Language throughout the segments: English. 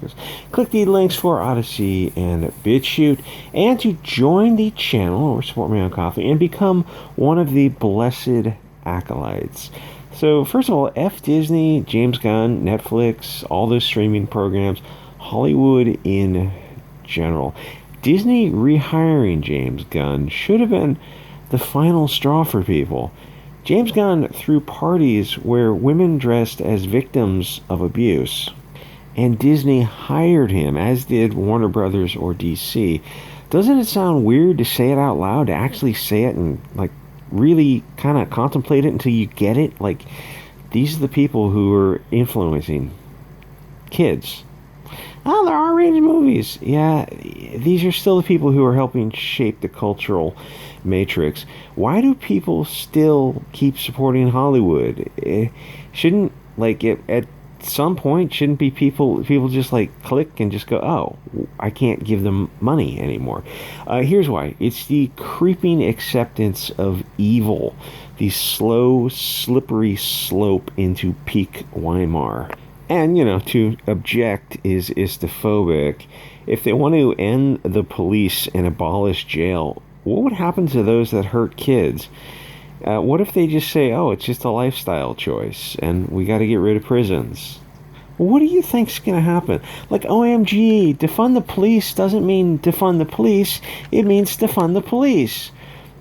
practice. Click the links for Odysee and BitChute, and to join the channel or support me on Coffee and become one of the blessed acolytes. So, first of all, F Disney, James Gunn, Netflix, all those streaming programs, Hollywood in general. Disney rehiring James Gunn should have been the final straw for people. James Gunn threw parties where women dressed as victims of abuse, and Disney hired him, as did Warner Brothers or DC. Doesn't it sound weird to say it out loud, to actually say it and, like, really kind of contemplate it until you get it? Like, these are the people who are influencing kids. Oh, they're R-rated movies. Yeah, these are still the people who are helping shape the cultural matrix. Why do people still keep supporting Hollywood? Shouldn't, like, at some point, shouldn't be people just, like, click and just go, oh, I can't give them money anymore? Here's why. It's the creeping acceptance of evil, the slow, slippery slope into peak Weimar. And, to object is istophobic. If they want to end the police and abolish jail, what would happen to those that hurt kids? What if they just say, oh, it's just a lifestyle choice and we got to get rid of prisons? What do you think's going to happen? Like, OMG, defund the police doesn't mean defund the police. It means defund the police.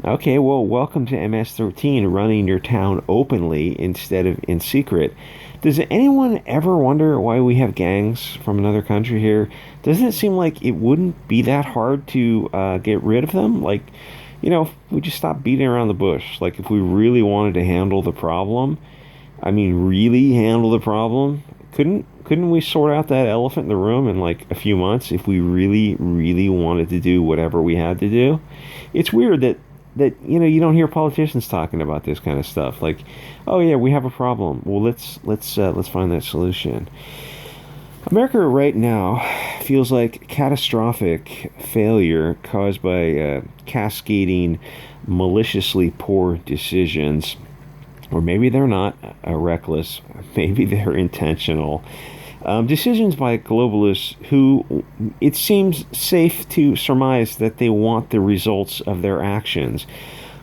Okay, well, welcome to MS-13, running your town openly instead of in secret. Does anyone ever wonder why we have gangs from another country here? Doesn't it seem like it wouldn't be that hard to get rid of them? Like, if we just stop beating around the bush. Like, if we really wanted to handle the problem, really handle the problem, couldn't we sort out that elephant in the room in, like, a few months if we really, really wanted to do whatever we had to do? It's weird that you don't hear politicians talking about this kind of stuff. Like, oh yeah, we have a problem. Well, let's find that solution. America right now feels like catastrophic failure caused by cascading, maliciously poor decisions. Or maybe they're not reckless. Maybe they're intentional. Decisions by globalists who it seems safe to surmise that they want the results of their actions.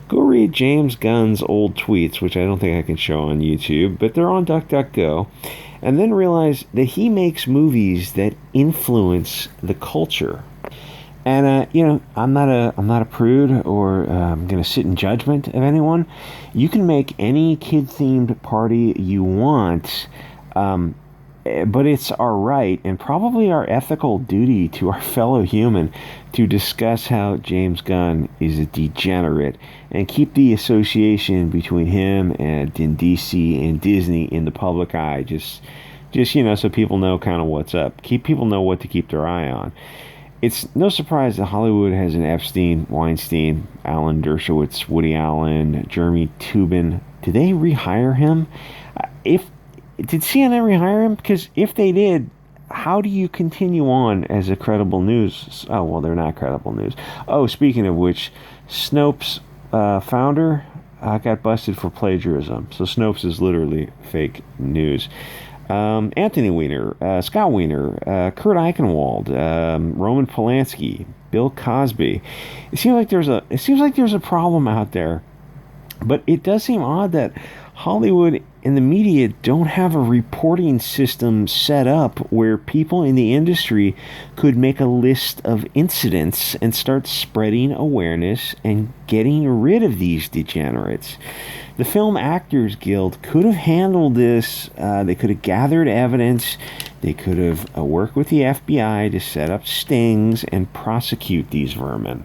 Go read James Gunn's old tweets, which I don't think I can show on YouTube, but they're on DuckDuckGo, and then realize that he makes movies that influence the culture. And I'm not a prude or I'm going to sit in judgment of anyone. You can make any kid-themed party you want. But it's our right and probably our ethical duty to our fellow human to discuss how James Gunn is a degenerate and keep the association between him and DC and Disney in the public eye. Just so people know kind of what's up. People know what to keep their eye on. It's no surprise that Hollywood has an Epstein, Weinstein, Alan Dershowitz, Woody Allen, Jeremy Tubin. Did they rehire him? Did CNN rehire him? Because if they did, how do you continue on as a credible news? Oh, well, they're not credible news. Oh, speaking of which, Snopes founder got busted for plagiarism. So Snopes is literally fake news. Anthony Weiner, Scott Weiner, Kurt Eichenwald, Roman Polanski, Bill Cosby. It seems like there's a problem out there. But it does seem odd that Hollywood and the media don't have a reporting system set up where people in the industry could make a list of incidents and start spreading awareness and getting rid of these degenerates. The Film Actors Guild could have handled this. They could have gathered evidence. They could have worked with the FBI to set up stings and prosecute these vermin.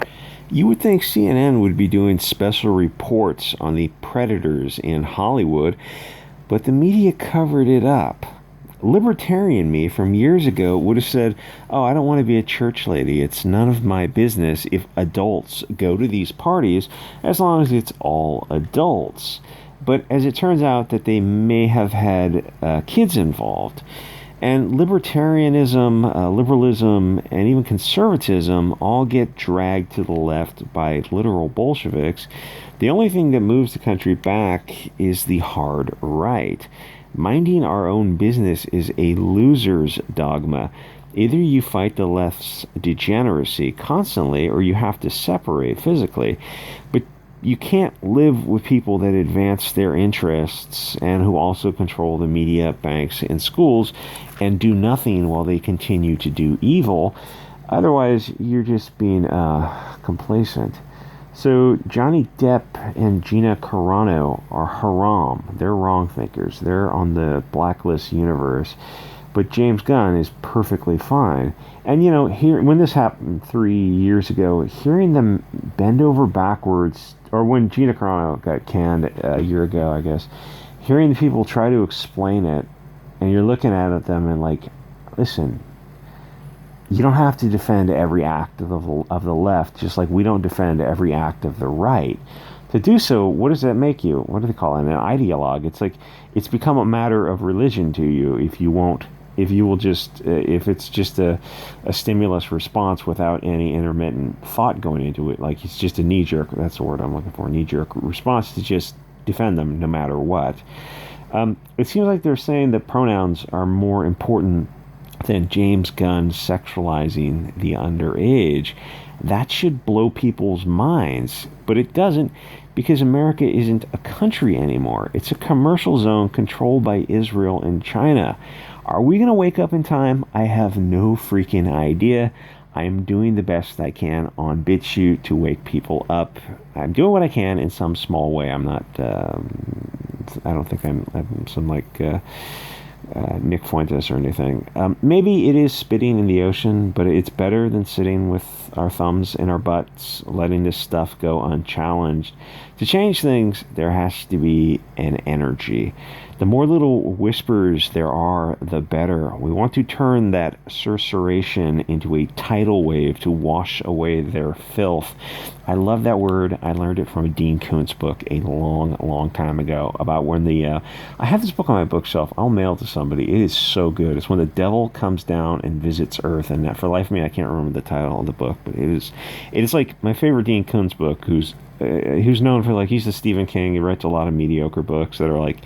You would think CNN would be doing special reports on the predators in Hollywood, but the media covered it up. Libertarian me from years ago would have said, oh, I don't want to be a church lady. It's none of my business if adults go to these parties, as long as it's all adults. But as it turns out that they may have had kids involved. And libertarianism, liberalism, and even conservatism all get dragged to the left by literal Bolsheviks. The only thing that moves the country back is the hard right. Minding our own business is a loser's dogma. Either you fight the left's degeneracy constantly or you have to separate physically. But you can't live with people that advance their interests and who also control the media, banks, and schools and do nothing while they continue to do evil. Otherwise, you're just being complacent. So Johnny Depp and Gina Carano are haram. They're wrong thinkers. They're on the blacklist universe. But James Gunn is perfectly fine. And, when this happened 3 years ago, hearing them bend over backwards, or when Gina Carano got canned a year ago, I guess, hearing the people try to explain it, and you're looking at them and like, listen, you don't have to defend every act of the left, just like we don't defend every act of the right. To do so, what does that make you? What do they call it? An ideologue. It's like it's become a matter of religion to you if it's just a stimulus response without any intermittent thought going into it. Like it's just a knee-jerk, that's the word I'm looking for, knee-jerk response to just defend them no matter what. It seems like they're saying that pronouns are more important than James Gunn sexualizing the underage. That should blow people's minds, but it doesn't, because America isn't a country anymore. It's a commercial zone controlled by Israel and China. Are we going to wake up in time? I have no freaking idea. I am doing the best I can on BitChute to wake people up. I'm doing what I can in some small way. I'm not, I don't think I'm some like Nick Fuentes or anything. Maybe it is spitting in the ocean, but it's better than sitting with our thumbs in our butts, letting this stuff go unchallenged. To change things, there has to be an energy. The more little whispers there are, the better. We want to turn that susurration into a tidal wave to wash away their filth. I love that word. I learned it from a Dean Koontz book a long, long time ago about when I have this book on my bookshelf. I'll mail it to somebody. It is so good. It's when the devil comes down and visits Earth. And that, for the life of me, I can't remember the title of the book, but it is like my favorite Dean Koontz book, who's known for, like, he's the Stephen King. He writes a lot of mediocre books that are like,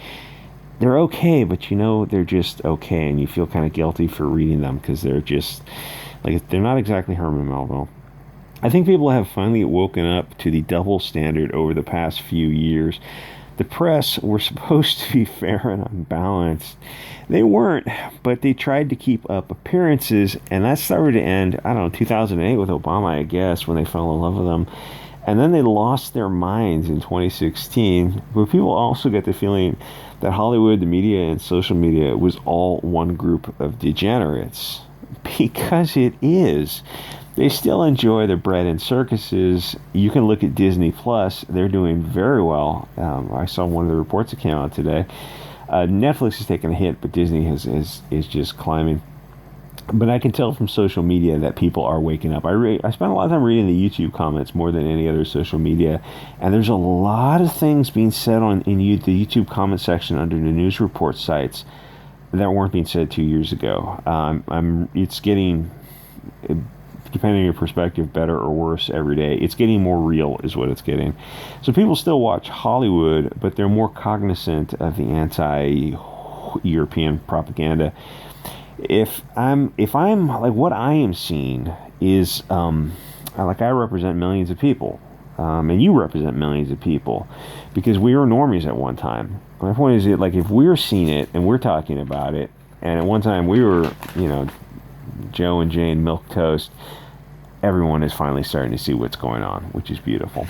they're okay, but they're just okay, and you feel kind of guilty for reading them because they're just, like, they're not exactly Herman Melville. I think people have finally woken up to the double standard over the past few years. The press were supposed to be fair and unbalanced. They weren't, but they tried to keep up appearances, and that started to end, 2008 with Obama, I guess, when they fell in love with him. And then they lost their minds in 2016. But people also get the feeling that Hollywood, the media, and social media was all one group of degenerates. Because it is. They still enjoy their bread and circuses. You can look at Disney Plus. They're doing very well. I saw one of the reports that came out today. Netflix has taken a hit, but Disney is just climbing. But I can tell from social media that people are waking up. I spend a lot of time reading the YouTube comments more than any other social media, and there's a lot of things being said in the YouTube comment section under the news report sites that weren't being said 2 years ago. It's getting, depending on your perspective, better or worse every day. It's getting more real is what it's getting. So people still watch Hollywood, but they're more cognizant of the anti-European propaganda. If I'm like, what I am seeing is like, I represent millions of people, and you represent millions of people, because we were normies at one time. My point is that, like, if we're seeing it and we're talking about it, and at one time we were, Joe and Jane milquetoast, everyone is finally starting to see what's going on, which is beautiful.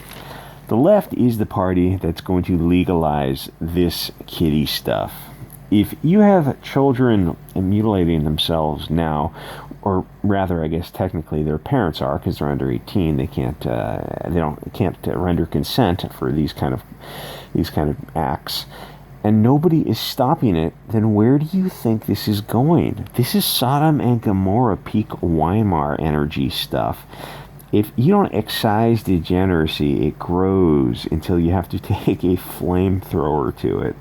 The left is the party that's going to legalize this kiddie stuff. If you have children mutilating themselves now, or rather, I guess technically their parents are, because they're under 18, they can't render consent for these kind of acts, and nobody is stopping it, then where do you think this is going? This is Sodom and Gomorrah peak Weimar energy stuff. If you don't excise degeneracy, it grows until you have to take a flamethrower to it.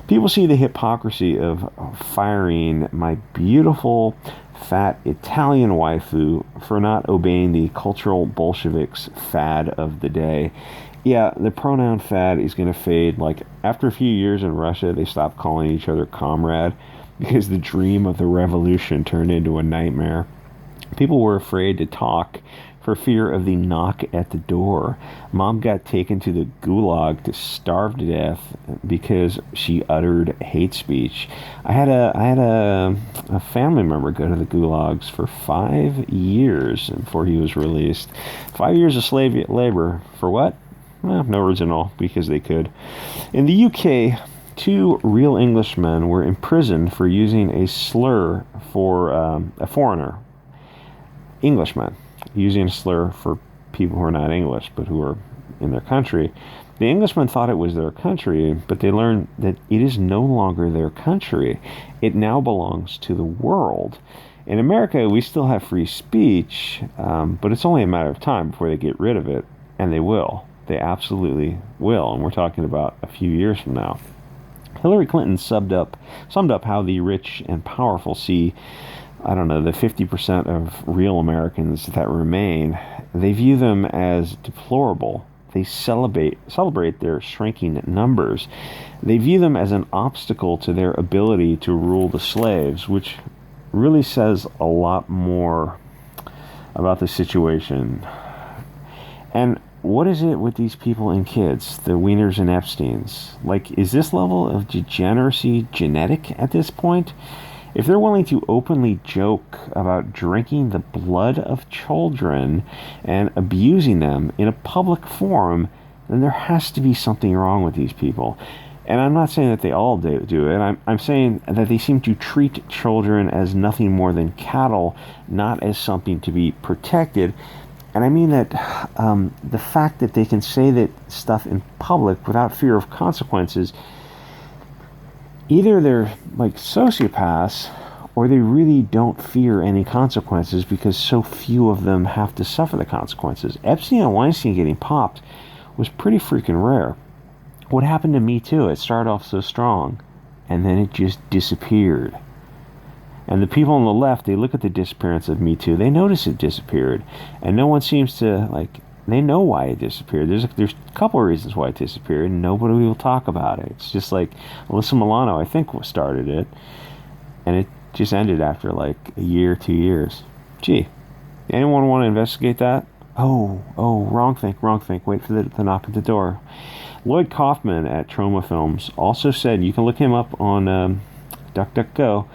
People see the hypocrisy of firing my beautiful, fat Italian waifu for not obeying the cultural Bolsheviks fad of the day. Yeah, the pronoun fad is going to fade. Like, after a few years in Russia, they stopped calling each other comrade because the dream of the revolution turned into a nightmare. People were afraid to talk for fear of the knock at the door. Mom got taken to the gulag to starve to death because she uttered hate speech. I had a family member go to the gulags for 5 years before he was released. 5 years of slave labor for what? Well, no reason at all, because they could. In the UK, two real Englishmen were imprisoned for using a slur for a foreigner. Englishmen using a slur for people who are not English but who are in their country. The Englishmen thought it was their country, but they learned that it is no longer their country. It now belongs to the world. In America, we still have free speech, but it's only a matter of time before they get rid of it, and they will. They absolutely will, and we're talking about a few years from now. Hillary Clinton summed up how the rich and powerful see, I don't know, the 50% of real Americans that remain. They view them as deplorable. They celebrate their shrinking numbers. They view them as an obstacle to their ability to rule the slaves, which really says a lot more about the situation. And what is it with these people and kids, the Wieners and Epsteins? Like, is this level of degeneracy genetic at this point? If they're willing to openly joke about drinking the blood of children and abusing them in a public forum, then there has to be something wrong with these people. And I'm not saying that they all do it. I'm saying that they seem to treat children as nothing more than cattle, not as something to be protected. And I mean that the fact that they can say that stuff in public without fear of consequences, either they're like sociopaths or they really don't fear any consequences because so few of them have to suffer the consequences. Epstein and Weinstein getting popped was pretty freaking rare. What happened to Me Too? It started off so strong and then it just disappeared. And the people on the left, they look at the disappearance of Me Too. They notice it disappeared. And no one seems to, like, they know why it disappeared. There's a couple of reasons why it disappeared, and nobody will talk about it. It's just like Alyssa Milano, I think, started it. And it just ended after, like, a year, 2 years. Gee, anyone want to investigate that? Oh, wrong think. Wait for the knock at the door. Lloyd Kaufman at Troma Films also said, you can look him up on DuckDuckGo.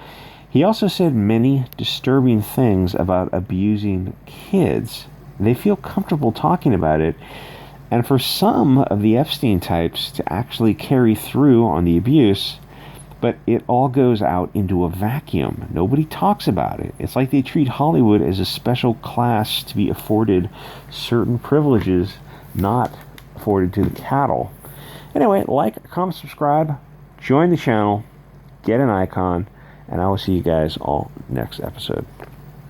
He also said many disturbing things about abusing kids. They feel comfortable talking about it, and for some of the Epstein types to actually carry through on the abuse, but it all goes out into a vacuum. Nobody talks about it. It's like they treat Hollywood as a special class to be afforded certain privileges not afforded to the cattle. Anyway, like, comment, subscribe, join the channel, get an icon, and I will see you guys all next episode.